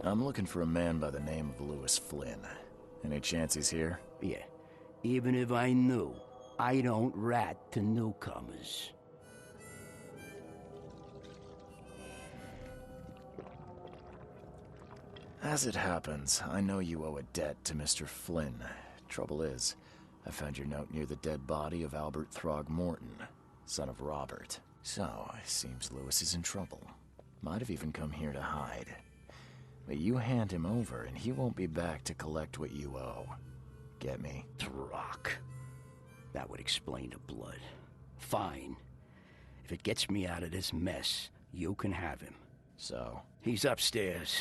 I'm looking for a man by the name of Lewis Flynn. Any chance he's here? Yeah. Even if I knew, I don't rat to newcomers. As it happens, I know you owe a debt to Mr. Flynn. Trouble is, I found your note near the dead body of Albert Throgmorton, son of Robert. So, it seems Lewis is in trouble. Might have even come here to hide. But you hand him over and he won't be back to collect what you owe. Get me? Throg. That would explain the blood. Fine. If it gets me out of this mess, you can have him. So? He's upstairs.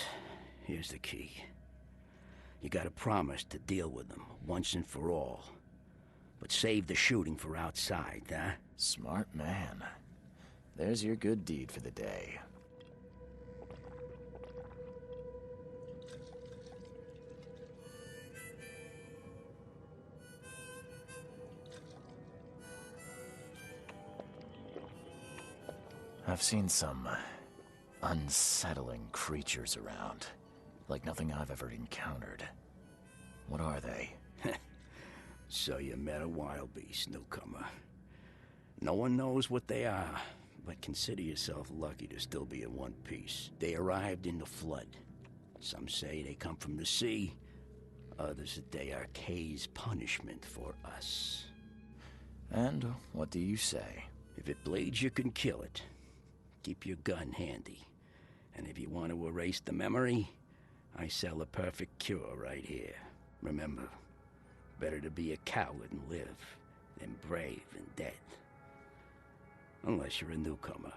Here's the key. You gotta promise to deal with him, once and for all. But save the shooting for outside, huh? Smart man. There's your good deed for the day. I've seen some unsettling creatures around, like nothing I've ever encountered. What are they? So you met a wild beast, newcomer. No one knows what they are, but consider yourself lucky to still be in one piece. They arrived in the flood. Some say they come from the sea, others that they are Kay's punishment for us. And what do you say? If it bleeds, you can kill it. Keep your gun handy. And if you want to erase the memory, I sell a perfect cure right here. Remember, better to be a coward and live than brave and dead. Unless you're a newcomer.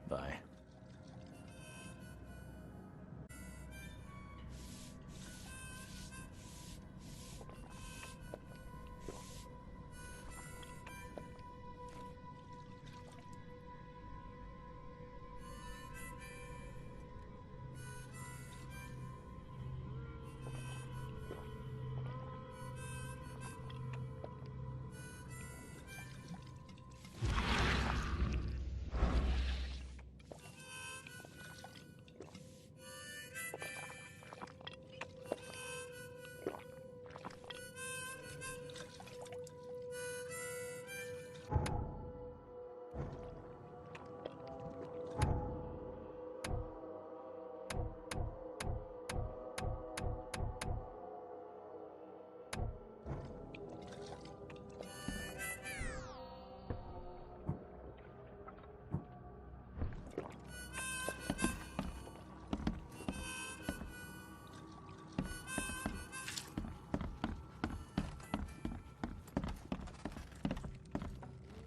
Bye.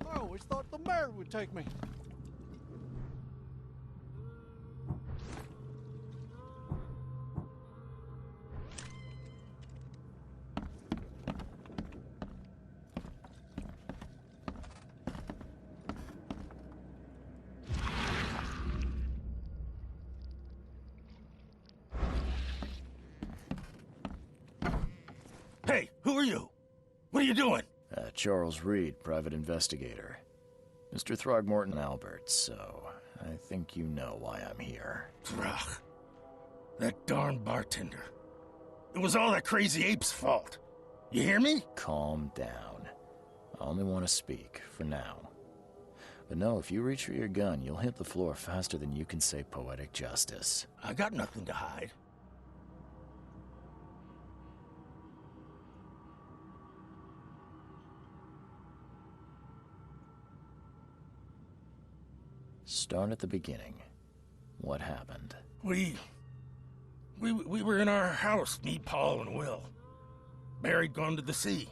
I always thought the mayor would take me. Hey, who are you? What are you doing? Charles Reed, private investigator. Mr. Throgmorton Albert, so I think you know why I'm here. Throg. That darn bartender. It was all that crazy ape's fault. You hear me? Calm down. I only want to speak, for now. But no, if you reach for your gun, you'll hit the floor faster than you can say poetic justice. I got nothing to hide. Start at the beginning. What happened? We were in our house, me, Paul, and Will. Barry'd gone to the sea.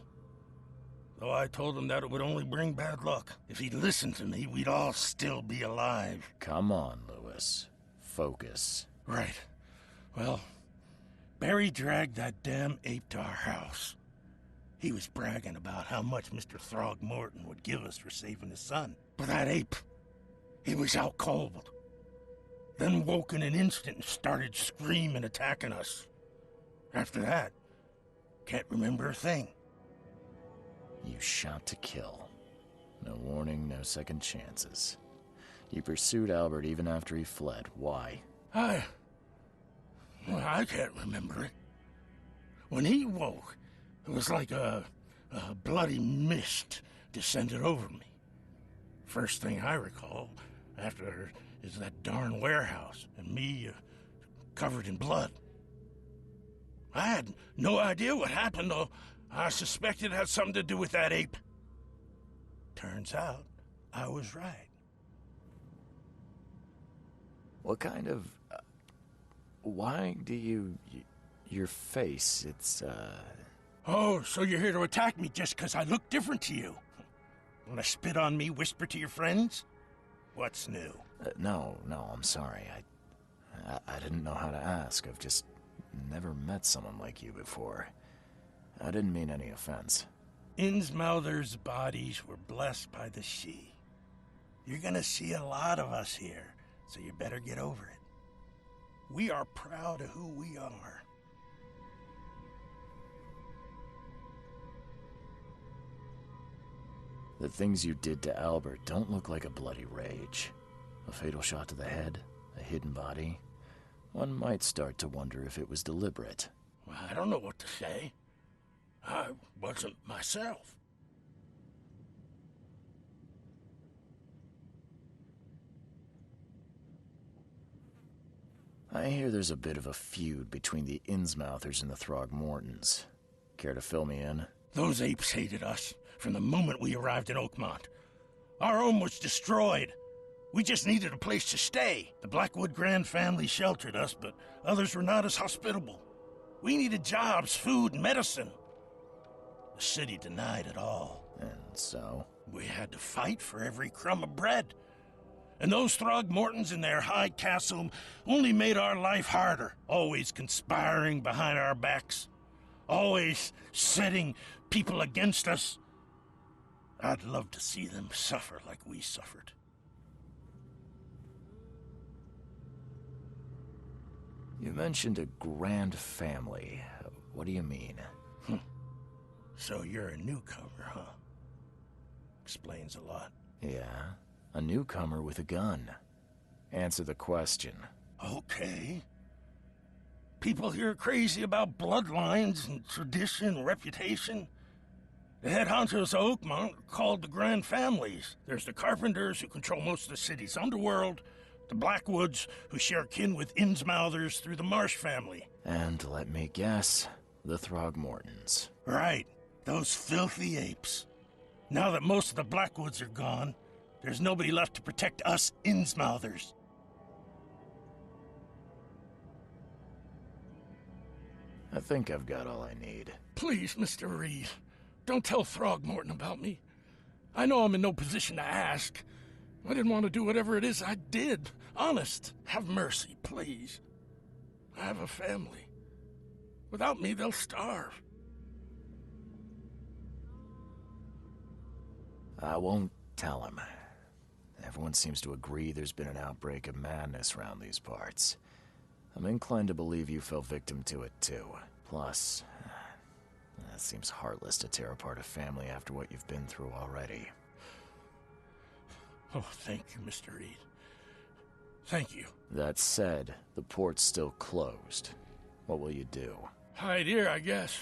Though I told him that it would only bring bad luck. If he'd listened to me, we'd all still be alive. Come on, Lewis. Focus. Right. Well, Barry dragged that damn ape to our house. He was bragging about how much Mr. Throgmorton would give us for saving his son. But that ape, he was out cold. Then woke in an instant and started screaming, attacking us. After that, can't remember a thing. You shot to kill. No warning, no second chances. You pursued Albert even after he fled. Why? Well, I can't remember it. When he woke, it was like a bloody mist descended over me. First thing I recall after is that darn warehouse and me covered in blood. I had no idea what happened, though. I suspected it had something to do with that ape. Turns out, I was right. What kind of... why do you... your face, it's, Oh, so you're here to attack me just because I look different to you? Want to spit on me, whisper to your friends? What's new? no, I'm sorry. I didn't know how to ask. I've just never met someone like you before. I didn't mean any offense. Innsmouther's bodies were blessed by the She. You're gonna see a lot of us here, so you better get over it. We are proud of who we are. The things you did to Albert don't look like a bloody rage. A fatal shot to the head, a hidden body. One might start to wonder if it was deliberate. Well, I don't know what to say. I wasn't myself. I hear there's a bit of a feud between the Innsmouthers and the Throgmortons. Care to fill me in? Those apes hated us from the moment we arrived in Oakmont. Our home was destroyed. We just needed a place to stay. The Blackwood Grand family sheltered us, but others were not as hospitable. We needed jobs, food, and medicine. The city denied it all. And so? We had to fight for every crumb of bread. And those Throgmortons in their high castle only made our life harder, always conspiring behind our backs, always setting people against us. I'd love to see them suffer like we suffered. You mentioned a grand family. What do you mean? So you're a newcomer, huh? Explains a lot. Yeah, a newcomer with a gun. Answer the question. Okay. People here are crazy about bloodlines and tradition and reputation. The head honchos of Oakmont are called the Grand Families. There's the Carpenters, who control most of the city's underworld, the Blackwoods, who share kin with Innsmouthers through the Marsh family. And let me guess, the Throgmortons. Right, those filthy apes. Now that most of the Blackwoods are gone, there's nobody left to protect us Innsmouthers. I think I've got all I need. Please, Mr. Reed, don't tell Throgmorton about me. I know I'm in no position to ask. I didn't want to do whatever it is I did. Honest, have mercy, please. I have a family. Without me, they'll starve. I won't tell him. Everyone seems to agree there's been an outbreak of madness around these parts. I'm inclined to believe you fell victim to it too. Plus, it seems heartless to tear apart a family after what you've been through already. Oh, thank you, Mr. Reed. Thank you. That said, the port's still closed. What will you do? Hide here, I guess.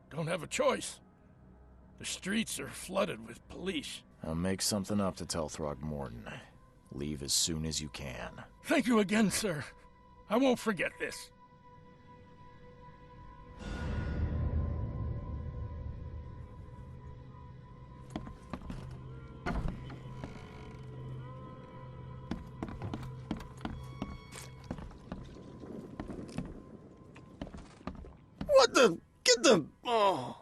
Don't have a choice. The streets are flooded with police. I'll make something up to tell Throgmorton. Leave as soon as you can. Thank you again, sir. I won't forget this. What the? Get the... Oh.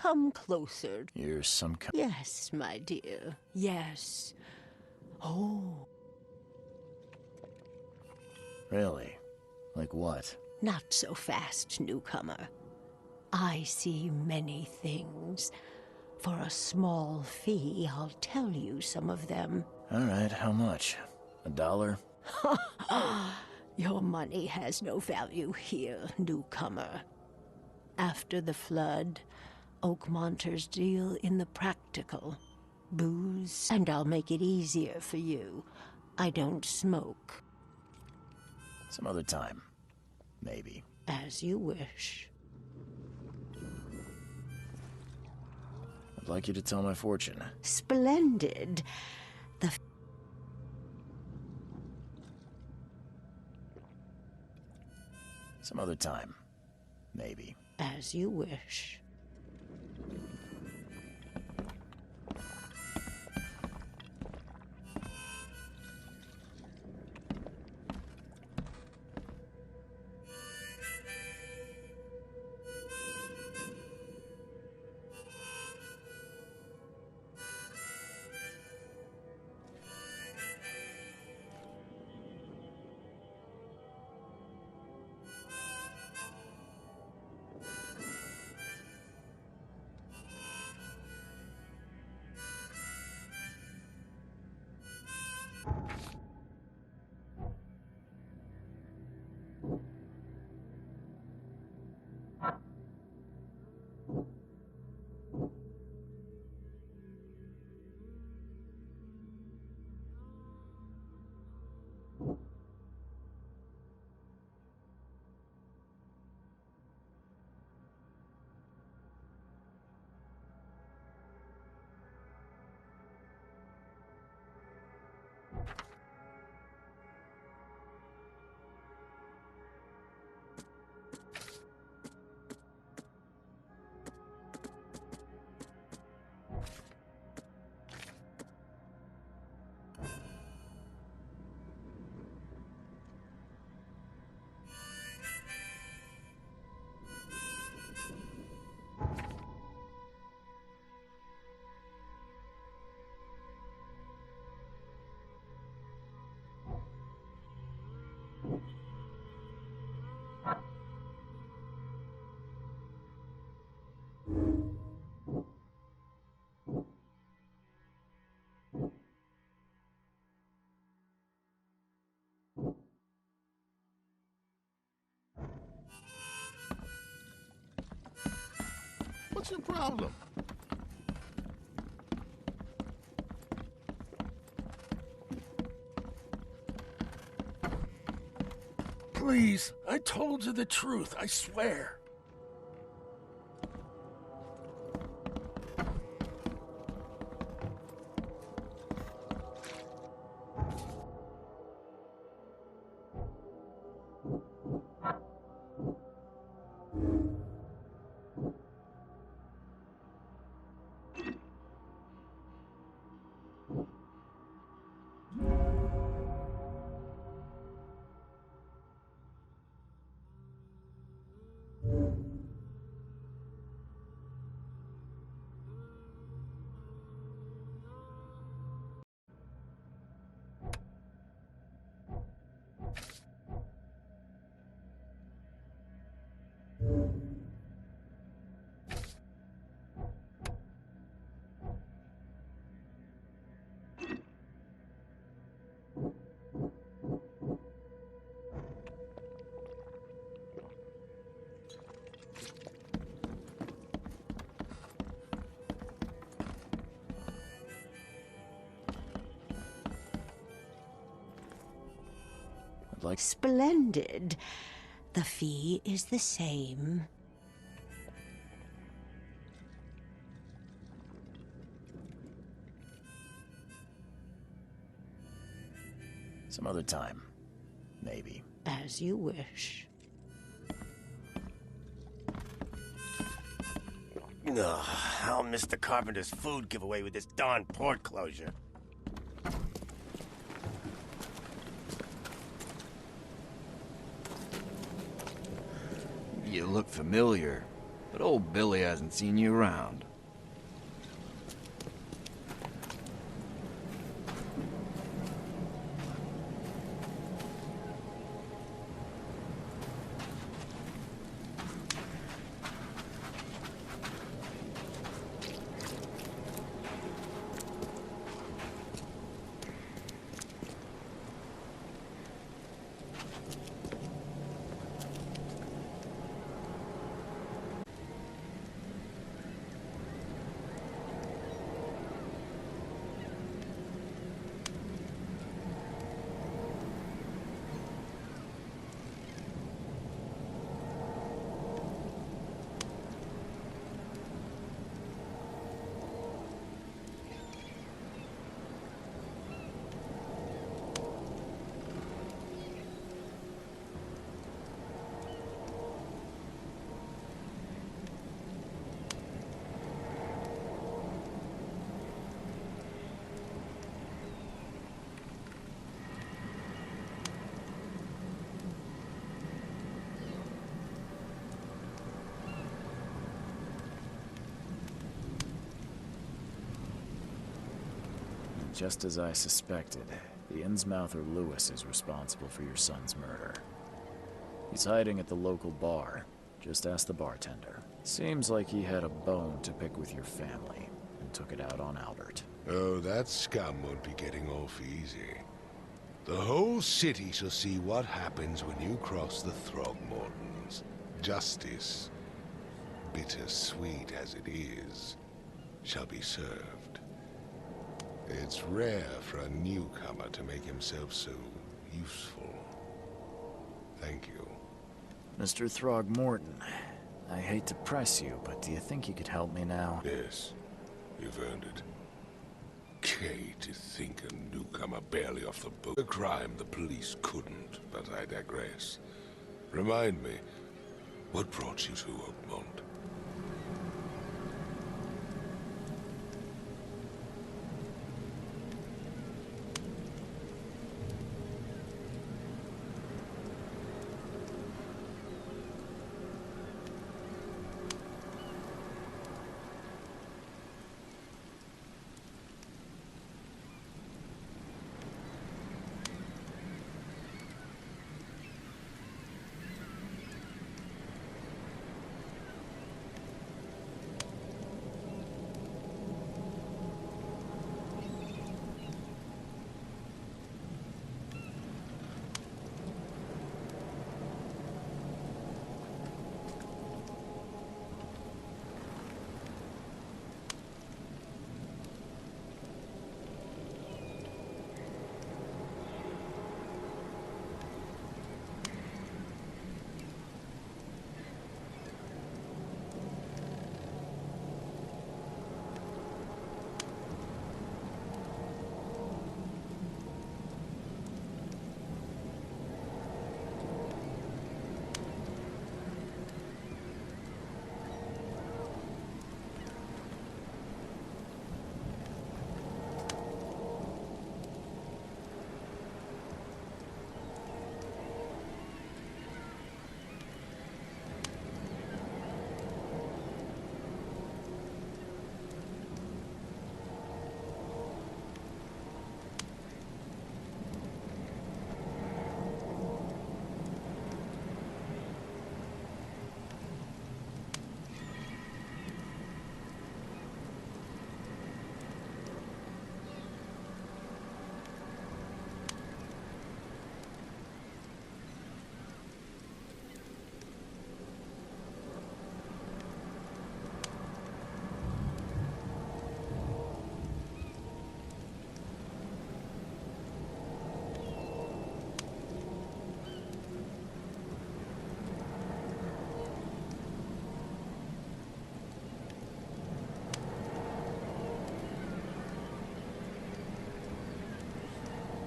Come closer. You're some kind... Yes, my dear, yes. Oh, Really? Like what? not so fast, newcomer. I see many things. For a small fee, I'll tell you some of them. Alright, how much? $1? Your money has no value here, newcomer. After the flood, Oakmonters deal in the practical. Booze, and I'll make it easier for you. I don't smoke. Some other time. Maybe. As you wish. I'd like you to tell my fortune. Splendid. Some other time. Maybe. As you wish. What's your problem? Please, I told you the truth, I swear. Like Splendid. The fee is the same. some other time. Maybe. As you wish. Ugh, I'll miss the Carpenter's food giveaway with this darn port closure. You look familiar, but old Billy hasn't seen you around. Just as I suspected, the Innsmouther Lewis is responsible for your son's murder. He's hiding at the local bar. Just ask the bartender. Seems like he had a bone to pick with your family, and took it out on Albert. Oh, that scum won't be getting off easy. The whole city shall see what happens when you cross the Throgmortons. Justice, bittersweet as it is, shall be served. It's rare for a newcomer to make himself so useful. Thank you. Mr. Throgmorton, I hate to press you, but do you think you could help me now? Yes, you've earned it. Kay, to think a newcomer barely off the boat. A crime the police couldn't, but I digress. Remind me, what brought you to Oakmont?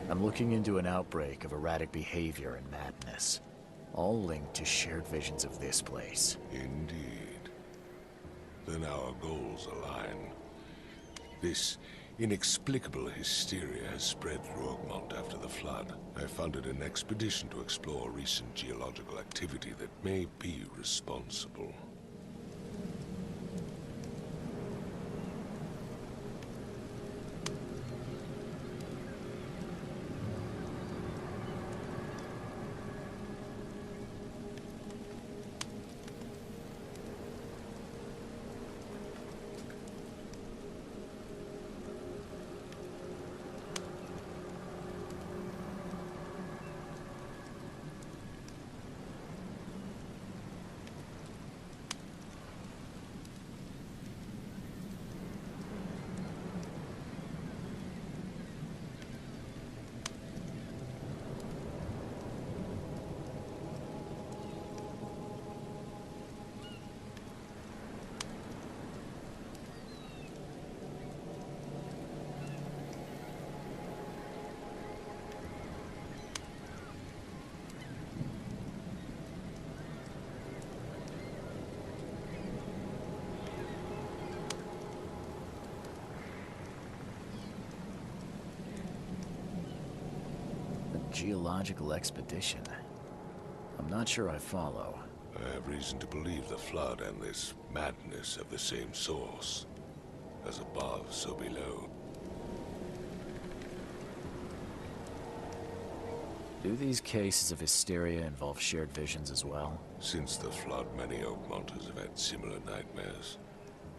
I'm looking into an outbreak of erratic behavior and madness, all linked to shared visions of this place. Indeed. Then our goals align. This inexplicable hysteria has spread through Oakmont after the flood. I funded an expedition to explore recent geological activity that may be responsible. Geological expedition. I'm not sure I follow. I have reason to believe the flood and this madness have the same source. As above, so below. Do these cases of hysteria involve shared visions as well? Since the flood, many Oakmonters have had similar nightmares.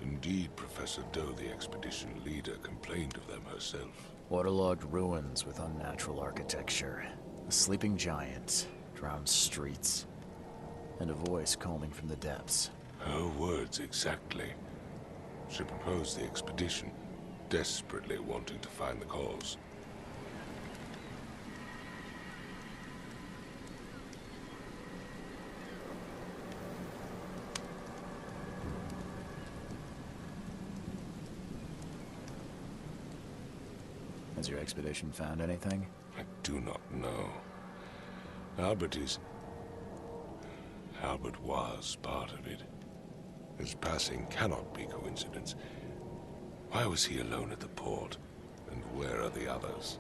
Indeed, Professor Doe, the expedition leader, complained of them herself. Waterlogged ruins with unnatural architecture, a sleeping giant, drowned streets, and a voice calling from the depths. Her words exactly. She proposed the expedition, desperately wanting to find the cause. Has your expedition found anything? I do not know. Albert was part of it. His passing cannot be coincidence. Why was he alone at the port? And where are the others?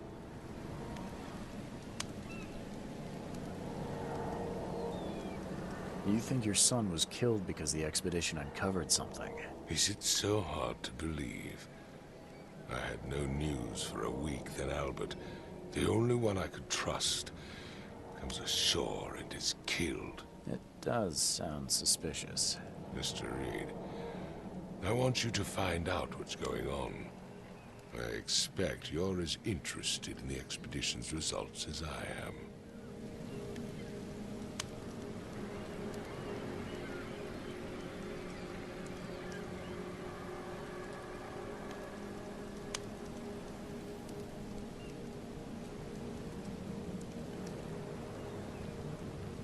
You think your son was killed because the expedition uncovered something? Is it so hard to believe? I had no news for a week, then Albert, the only one I could trust, comes ashore and is killed. It does sound suspicious. Mr. Reed, I want you to find out what's going on. I expect you're as interested in the expedition's results as I am.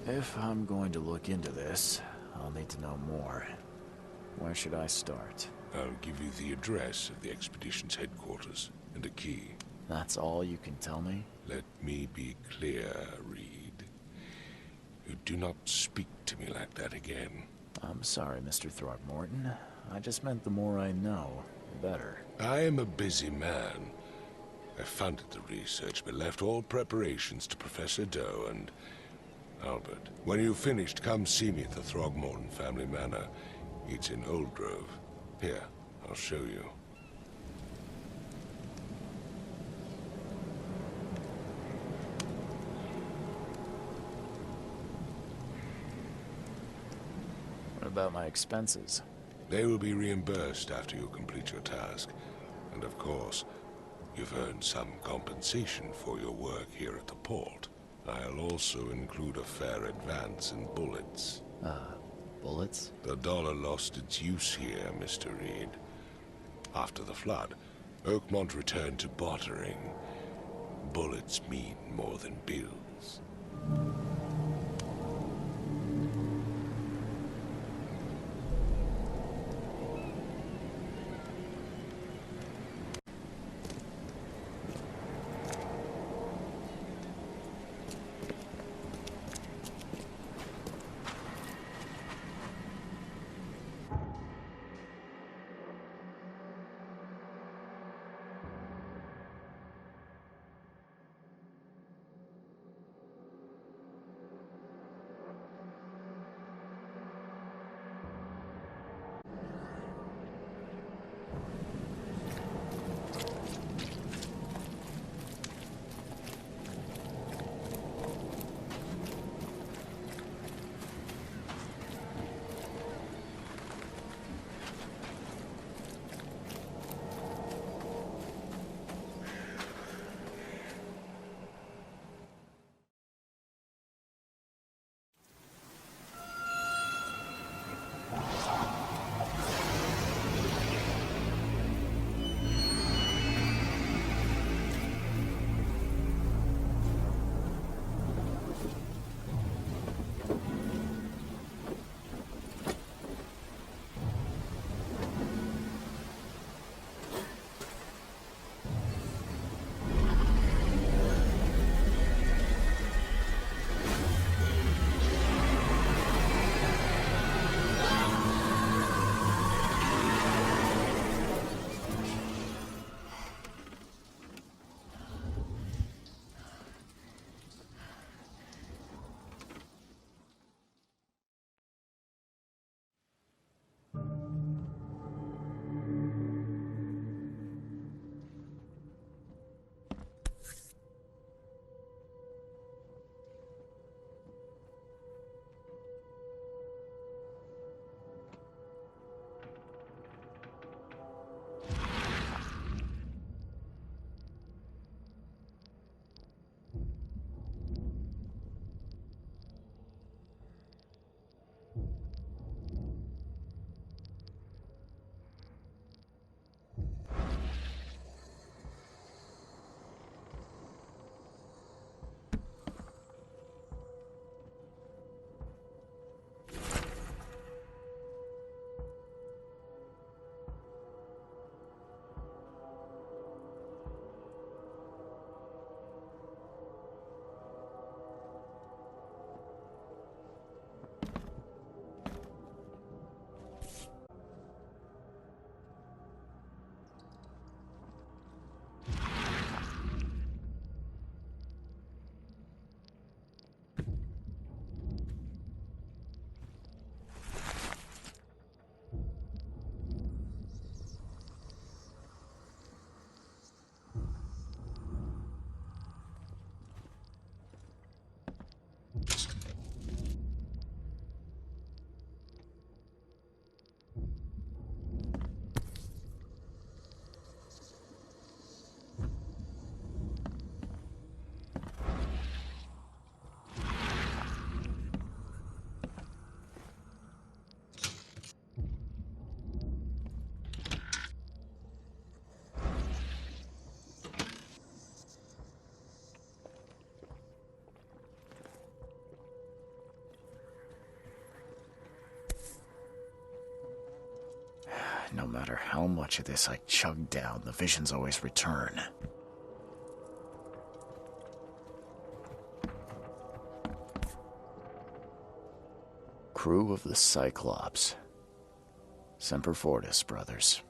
If I'm going to look into this, I'll need to know more. Where should I start? I'll give you the address of the expedition's headquarters and a key. That's all you can tell me? Let me be clear, Reed. You do not speak to me like that again. I'm sorry, Mr. Throgmorton. I just meant the more I know, the better. I am a busy man. I funded the research, but left all preparations to Professor Doe and Albert. When you've finished, come see me at the Throgmorton family manor. It's in Old Grove. Here, I'll show you. What about my expenses? They will be reimbursed after you complete your task. And of course, you've earned some compensation for your work here at the port. I'll also include a fair advance in bullets. Bullets? The dollar lost its use here, Mr. Reed. After the flood, Oakmont returned to bartering. Bullets mean more than bills. No matter how much of this I chug down, the visions always return. Crew of the Cyclops. Semper Fortis, brothers.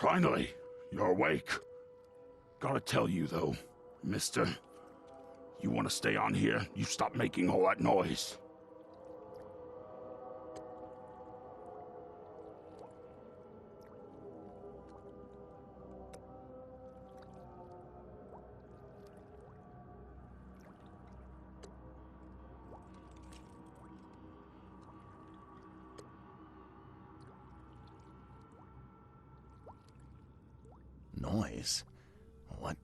Finally, you're awake. Gotta tell you, though, mister, you want to stay on here, you stop making all that noise. Noise? What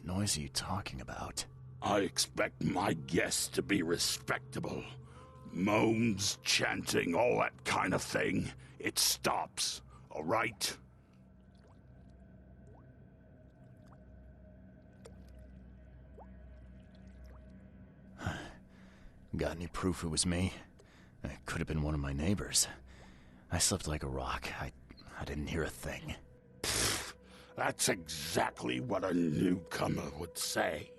noise are you talking about? I expect my guests to be respectable. Moans, chanting, all that kind of thing. It stops, all right? Got any proof it was me? It could have been one of my neighbors. I slept like a rock. I didn't hear a thing. That's exactly what a newcomer would say.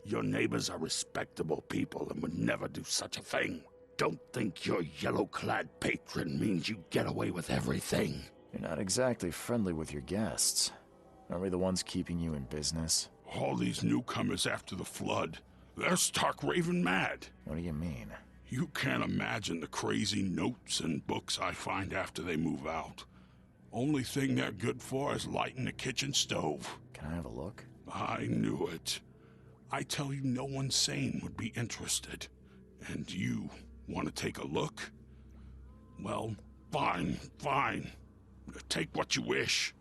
Your neighbors are respectable people and would never do such a thing. Don't think your yellow-clad patron means you get away with everything. You're not exactly friendly with your guests. Aren't we the ones keeping you in business? All these newcomers after the flood, they're stark raving mad. What do you mean? You can't imagine the crazy notes and books I find after they move out. Only thing they're good for is lighting the kitchen stove. Can I have a look? I knew it. I tell you, no one sane would be interested. And you want to take a look? Well, fine. Take what you wish.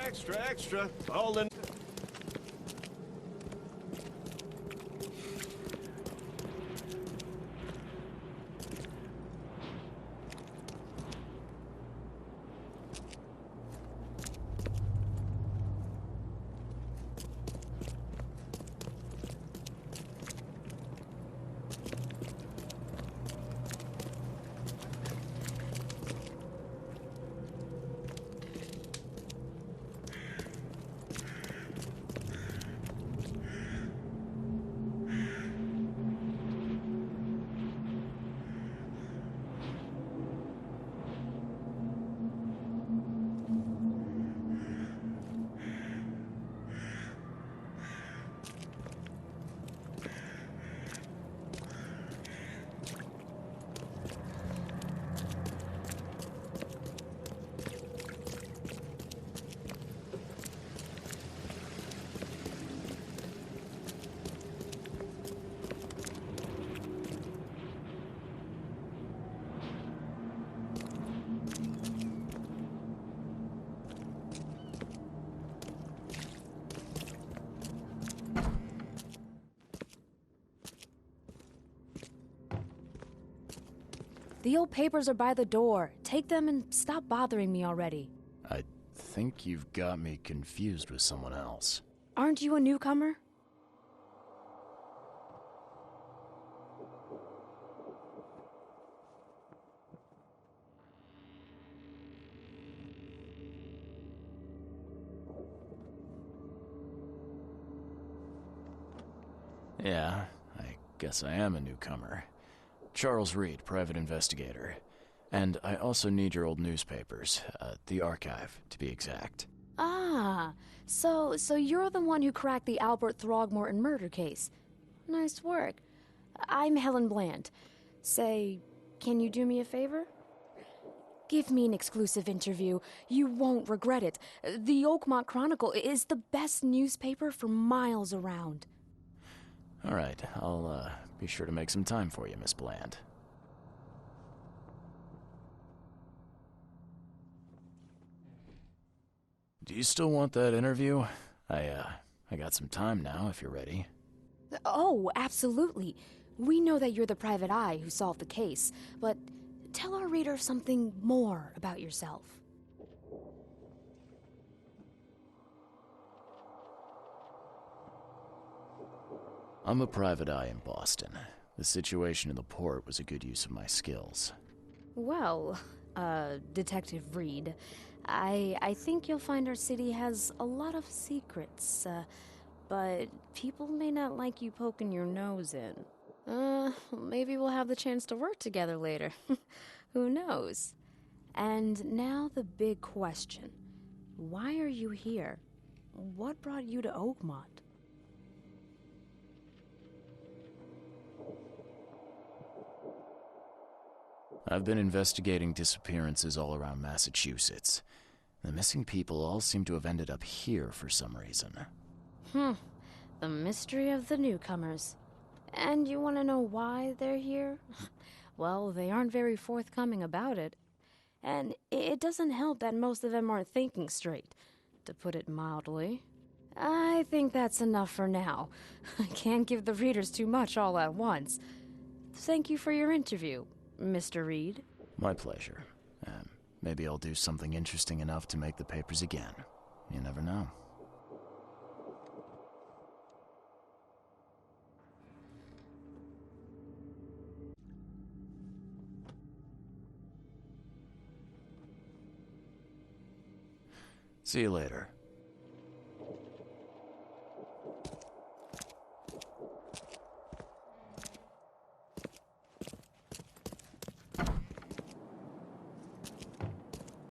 Extra, extra. All in. The old papers are by the door. Take them and stop bothering me already. I think you've got me confused with someone else. Aren't you a newcomer? Yeah, I guess I am a newcomer. Charles Reed, private investigator. And I also need your old newspapers, the archive, to be exact. Ah, so you're the one who cracked the Albert Throgmorton murder case. Nice work. I'm Helen Bland. Say, can you do me a favor? Give me an exclusive interview. You won't regret it. The Oakmont Chronicle is the best newspaper for miles around. All right, I'll be sure to make some time for you, Miss Bland. Do you still want that interview? I got some time now, if you're ready. Oh, absolutely. We know that you're the private eye who solved the case, but tell our reader something more about yourself. I'm a private eye in Boston. The situation in the port was a good use of my skills. Well, Detective Reed, I think you'll find our city has a lot of secrets, but people may not like you poking your nose in. Maybe we'll have the chance to work together later. Who knows? And now the big question. Why are you here? What brought you to Oakmont? I've been investigating disappearances all around Massachusetts. The missing people all seem to have ended up here for some reason. The mystery of the newcomers. And you want to know why they're here? Well, they aren't very forthcoming about it. And it doesn't help that most of them aren't thinking straight, to put it mildly. I think that's enough for now. I can't give the readers too much all at once. Thank you for your interview, Mr. Reed. My pleasure. Maybe I'll do something interesting enough to make the papers again. You never know. See you later.